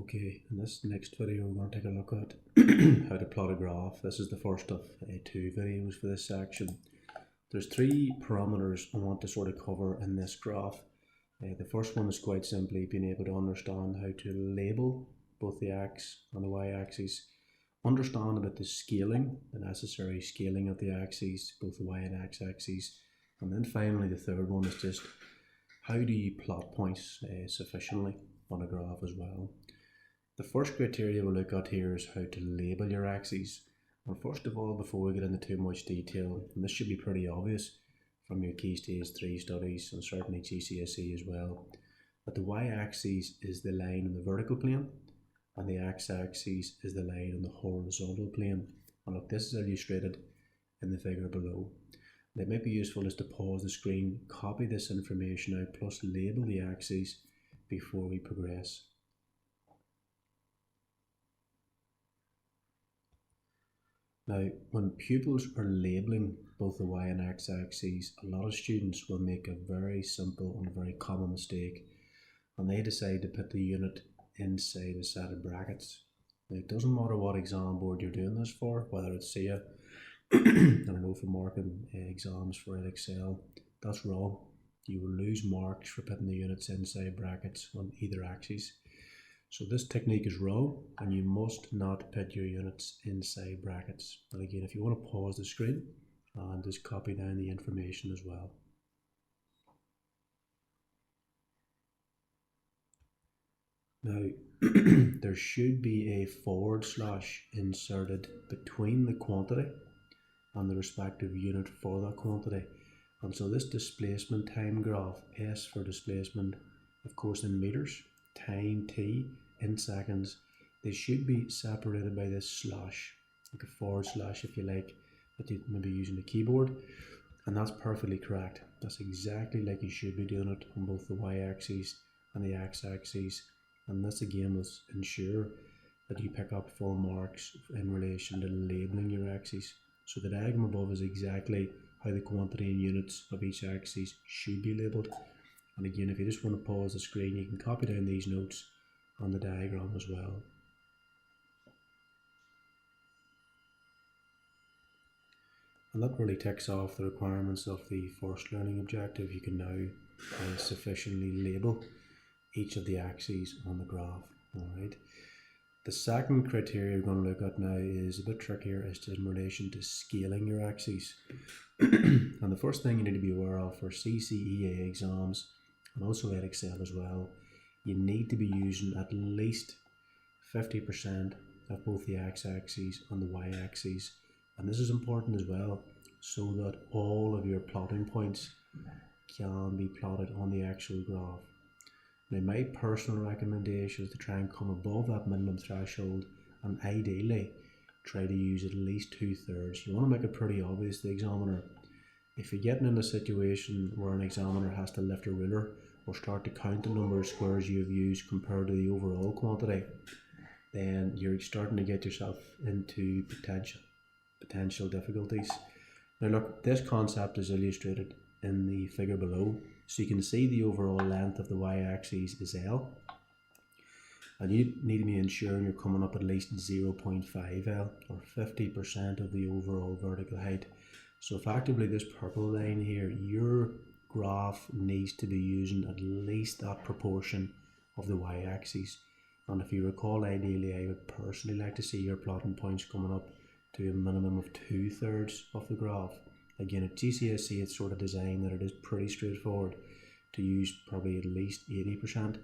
Okay, in this next video we're going to take a look at how to plot a graph. This is the first of two videos for this section. There's three parameters I want to sort of cover in this graph. The first one is quite simply being able to understand how to label both the x and the y axes, understand about the scaling, the necessary scaling of the axes, both the y and x axes, and then finally the third one is just how do you plot points sufficiently on a graph as well. The first criteria we'll look at here is how to label your axes. And first of all, before we get into too much detail, and this should be pretty obvious from your Key Stage 3 studies and certainly GCSE as well, that the y-axis is the line on the vertical plane and the x-axis is the line on the horizontal plane. And look, this is illustrated in the figure below. And it might be useful just to pause the screen, copy this information out, plus label the axes before we progress. Now, when pupils are labelling both the y and x axes, a lot of students will make a very simple and very common mistake, and they decide to put the unit inside a set of brackets. Now, it doesn't matter what exam board you're doing this for, whether it's CCEA, I don't know, for marking exams for Excel, that's wrong. You will lose marks for putting the units inside brackets on either axis. So this technique is wrong, and you must not put your units inside brackets. And again, if you want to pause the screen and just copy down the information as well. Now, there should be a / inserted between the quantity and the respective unit for that quantity. And so this displacement time graph, S for displacement, of course in meters, time t in seconds, they should be separated by this slash, like a / if you like, that you may be using a keyboard, and that's perfectly correct. That's exactly like you should be doing it on both the y-axis and the x-axis, and this again will ensure that you pick up full marks in relation to labeling your axes. So the diagram above is exactly how the quantity and units of each axis should be labelled. And again, if you just want to pause the screen, you can copy down these notes on the diagram as well. And that really ticks off the requirements of the first learning objective. You can now sufficiently label each of the axes on the graph. Alright. The second criteria we're going to look at now is a bit trickier, is in relation to scaling your axes. And the first thing you need to be aware of for CCEA exams, and also at Excel as well, you need to be using at least 50% of both the x-axis and the y-axis. And this is important as well, so that all of your plotting points can be plotted on the actual graph. Now, my personal recommendation is to try and come above that minimum threshold, and ideally try to use at least 2/3. You want to make it pretty obvious to the examiner. If you're getting in a situation where an examiner has to lift a ruler or start to count the number of squares you have used compared to the overall quantity, then you're starting to get yourself into potential difficulties. Now look, this concept is illustrated in the figure below. So you can see the overall length of the y-axis is L, and you need to be ensuring you're coming up at least 0.5 L, or 50% of the overall vertical height. So effectively this purple line here, your graph needs to be using at least that proportion of the y-axis. And if you recall, ideally I would personally like to see your plotting points coming up to a minimum of 2/3 of the graph. Again, at GCSE it's sort of designed that it is pretty straightforward to use probably at least 80%.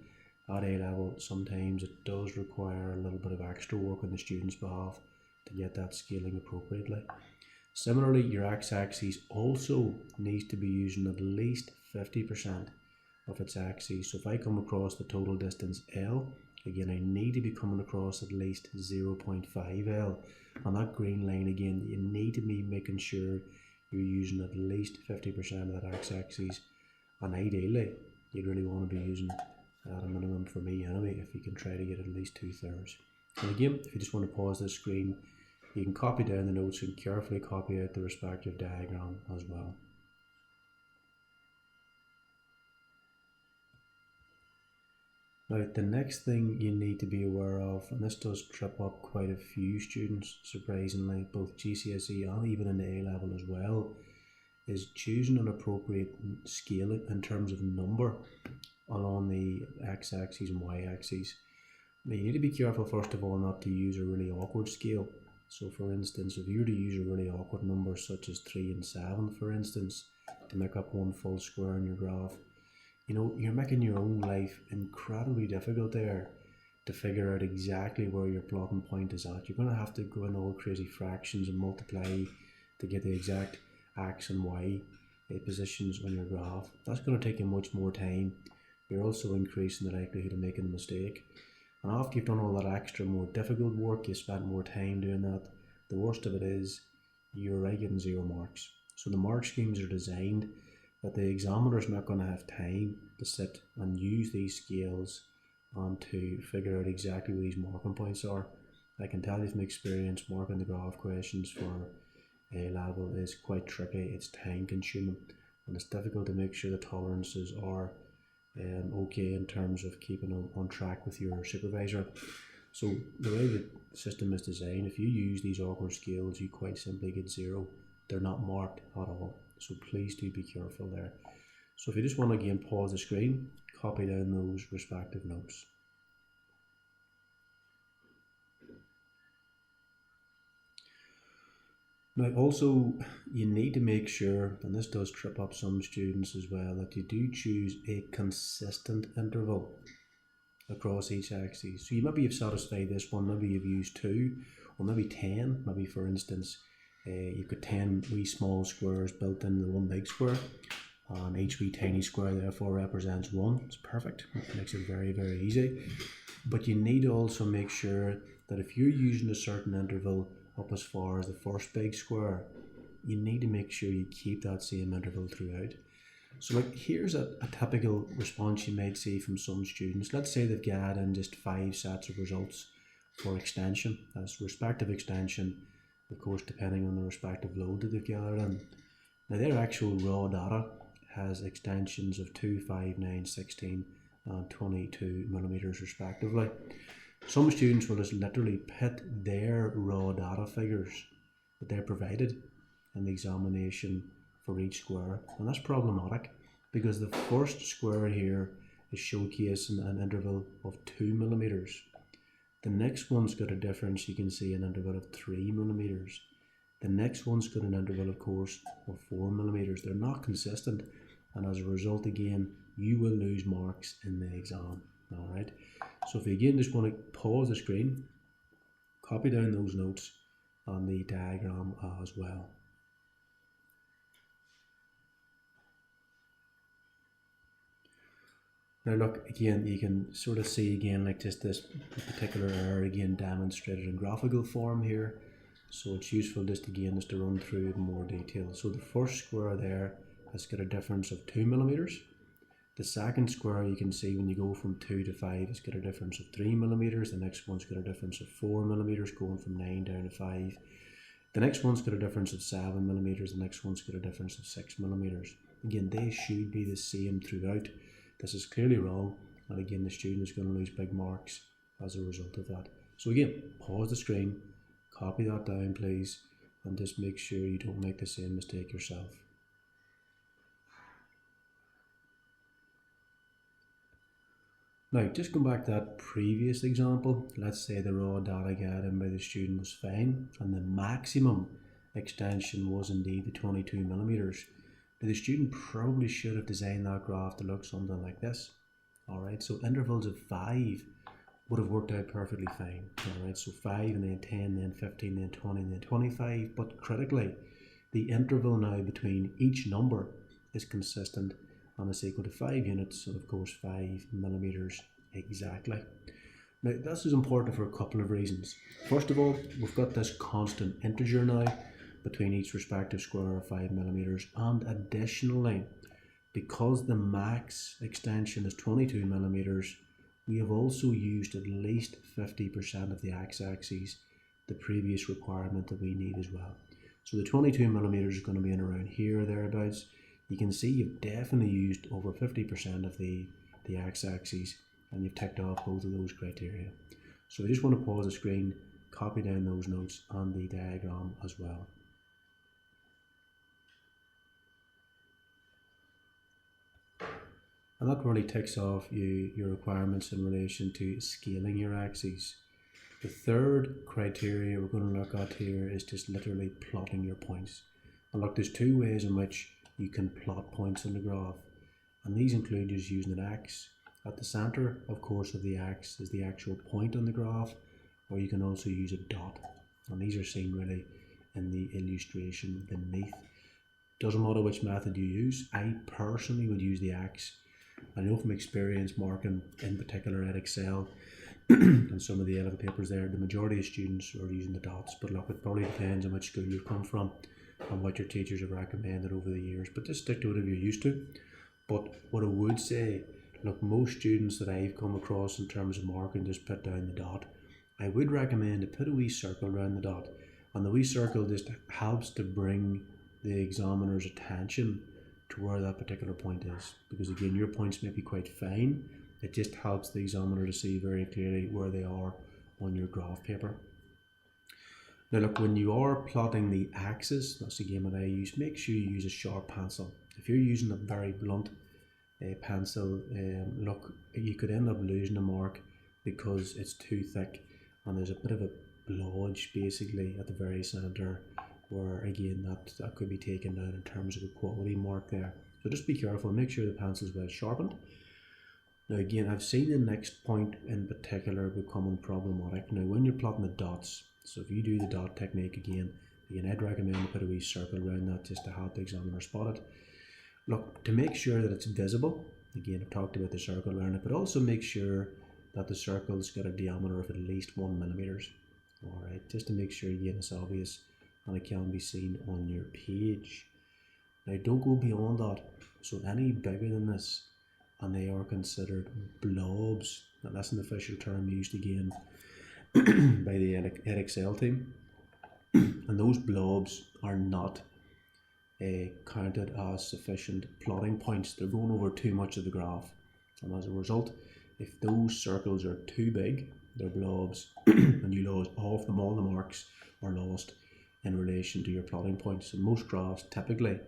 At A level, sometimes it does require a little bit of extra work on the student's behalf to get that scaling appropriately. Similarly, your x-axis also needs to be using at least 50% of its axis. So if I come across the total distance L, again I need to be coming across at least 0.5 L. On that green line again, you need to be making sure you're using at least 50% of that x-axis, and ideally you'd really want to be using at a minimum, for me anyway, if you can try to get at least 2/3. And again, if you just want to pause the screen, you can copy down the notes and carefully copy out the respective diagram as well. Now, the next thing you need to be aware of, and this does trip up quite a few students, surprisingly, both GCSE and even in the A level as well, is choosing an appropriate scale in terms of number along the x-axis and y-axis. Now, you need to be careful, first of all, not to use a really awkward scale. So, for instance, if you were to use a really awkward number such as 3 and 7, for instance, to make up one full square in your graph, you're making your own life incredibly difficult there to figure out exactly where your plotting point is at. You're going to have to go in all crazy fractions and multiply to get the exact x and y positions on your graph. That's going to take you much more time. You're also increasing the likelihood of making a mistake. And after you've done all that extra, more difficult work, you spent more time doing that, the worst of it is you're getting 0 marks. So the mark schemes are designed that the examiner's not going to have time to sit and use these scales and to figure out exactly where these marking points are. I can tell you from experience, marking the graph questions for A level is quite tricky. It's time consuming and it's difficult to make sure the tolerances are okay in terms of keeping on track with your supervisor. So the way the system is designed, if you use these awkward scales, you quite simply get 0. They're not marked at all. So please do be careful there. So if you just want to again pause the screen, copy down those respective notes. Now also you need to make sure, and this does trip up some students as well, that you do choose a consistent interval across each axis. So maybe you've satisfied this one, maybe you've used 2 or maybe 10, maybe for instance you've got 10 wee small squares built into one big square, and each wee tiny square therefore represents 1. It's perfect, it makes it very, very easy. But you need to also make sure that if you're using a certain interval up as far as the first big square, you need to make sure you keep that same interval throughout. So here's a typical response you might see from some students. Let's say they've got in just 5 sets of results for extension. That's respective extension, of course, depending on the respective load that they've gathered in. Now their actual raw data has extensions of 2, 5, 9, 16 and 22 millimeters respectively. Some students will just literally pit their raw data figures that they're provided in the examination for each square, and that's problematic because the first square here is showcasing an interval of 2 millimeters. The next one's got a difference, you can see an interval of 3 millimeters. The next one's got an interval, of course, of 4 millimeters. They're not consistent, and as a result, again, you will lose marks in the exam. Alright, so if you again just want to pause the screen, copy down those notes on the diagram as well. Now look, again, you can sort of see again like just this particular error again demonstrated in graphical form here. So it's useful just again just to run through it in more detail. So the first square there has got a difference of 2 millimeters. The second square you can see when you go from 2 to 5 has got a difference of 3 millimeters. The next one's got a difference of 4 millimeters going from 9 down to 5. The next one's got a difference of 7 millimeters. The next one's got a difference of 6 millimeters. Again, they should be the same throughout. This is clearly wrong, and again the student is going to lose big marks as a result of that. So again, pause the screen, copy that down please, and just make sure you don't make the same mistake yourself. Now, just going back to that previous example, let's say the raw data gathered by the student was fine, and the maximum extension was indeed the 22 millimeters. Now, the student probably should have designed that graph to look something like this. Alright, so intervals of 5 would have worked out perfectly fine. Alright, so 5 and then 10, then 15, then 20, then 25. But critically, the interval now between each number is consistent and is equal to 5 units, and of course 5 millimeters exactly. Now, this is important for a couple of reasons. First of all, we've got this constant integer now between each respective square of 5 millimeters, and additionally, because the max extension is 22 millimeters, we have also used at least 50% of the x-axis, the previous requirement that we need as well. So the 22 millimeters is going to be in around here or thereabouts. You can see you've definitely used over 50% of the x-axis, and you've ticked off both of those criteria. So I just want to pause the screen, copy down those notes and the diagram as well. And that really ticks off your requirements in relation to scaling your axes. The third criteria we're going to look at here is just literally plotting your points. And look, there's two ways in which you can plot points on the graph. And these include just using an axe. At the center, of course, of the axe is the actual point on the graph, or you can also use a dot. And these are seen really in the illustration beneath. Doesn't matter which method you use. I personally would use the axe. I know from experience marking, in particular at Excel, and some of the A-level papers there, the majority of students are using the dots. But look, it probably depends on which school you've come from and what your teachers have recommended over the years. But just stick to whatever you're used to. But what I would say, look, most students that I've come across in terms of marking just put down the dot. I would recommend to put a wee circle around the dot. And the wee circle just helps to bring the examiner's attention to where that particular point is, because again, your points may be quite fine. It just helps the examiner to see very clearly where they are on your graph paper. Now look, when you are plotting the axis, that's again what I use, make sure you use a sharp pencil. If you're using a very blunt pencil, look, you could end up losing a mark because it's too thick and there's a bit of a blotch basically at the very centre, where again that could be taken down in terms of a quality mark there. So just be careful, make sure the pencil is well sharpened. Now again, I've seen the next point in particular becoming problematic. Now when you're plotting the dots, so if you do the dot technique again, I'd recommend to put a wee circle around that just to help the examiner spot it. Look, to make sure that it's visible, again I've talked about the circle around it, but also make sure that the circle's got a diameter of at least 1 millimeters. Alright, just to make sure again it's obvious and it can be seen on your page. Now don't go beyond that, so any bigger than this and they are considered blobs. Now that's an official term used again by the Excel team, and those blobs are not counted as sufficient plotting points. They're going over too much of the graph, and as a result, if those circles are too big, they're blobs, and you lose off them, all the marks are lost in relation to your plotting points. And most graphs typically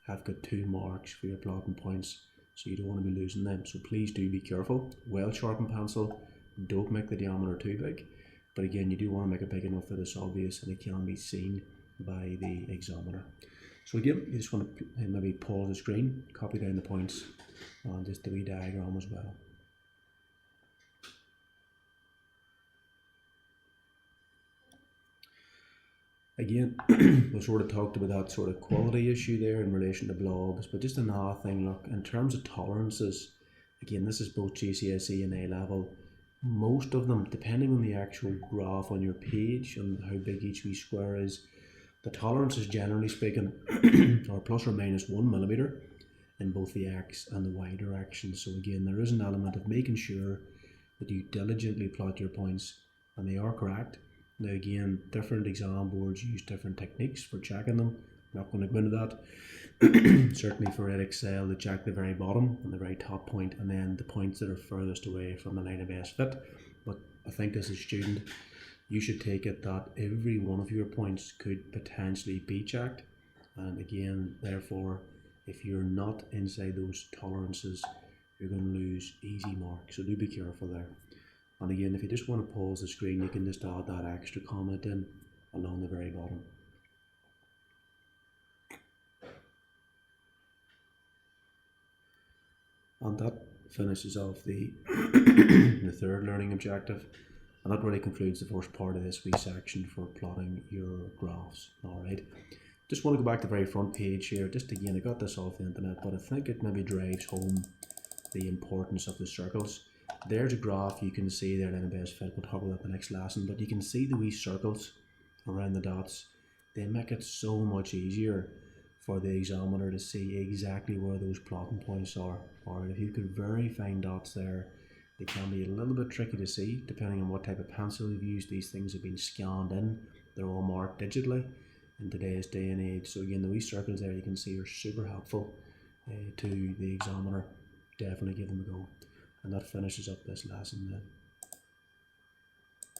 have got 2 marks for your plotting points, so you don't want to be losing them. So please do be careful. Well sharpened pencil, don't make the diameter too big, but again you do want to make it big enough that it's obvious and it can be seen by the examiner. So again, you just want to maybe pause the screen, copy down the points and just the wee diagram as well. Again, we sort of talked about that sort of quality issue there in relation to blobs, but just another thing, look, in terms of tolerances, again, this is both GCSE and A-level. Most of them, depending on the actual graph on your page and how big each wee square is, the tolerances generally speaking are plus or minus 1 millimeter in both the X and the Y direction. So again, there is an element of making sure that you diligently plot your points and they are correct. Now again, different exam boards use different techniques for checking them. I'm not going to go into that. Certainly for Excel, they check the very bottom and the very top point, and then the points that are furthest away from the line of best fit. But I think as a student, you should take it that every one of your points could potentially be checked. And again, therefore, if you're not inside those tolerances, you're going to lose easy marks. So do be careful there. And again, if you just want to pause the screen, you can just add that extra comment in along the very bottom. And that finishes off the, the third learning objective. And that really concludes the first part of this wee section for plotting your graphs. Alright, just want to go back to the very front page here. Just again, I got this off the internet, but I think it maybe drives home the importance of the circles. There's a graph you can see there in the best fit. We'll talk about that in the next lesson, but you can see the wee circles around the dots. They make it so much easier for the examiner to see exactly where those plotting points are. Or if you could very fine dots there, they can be a little bit tricky to see depending on what type of pencil you've used. These things have been scanned in. They're all marked digitally in today's day and age. So again, the wee circles there you can see are super helpful to the examiner. Definitely give them a go. And that finishes up this lesson then.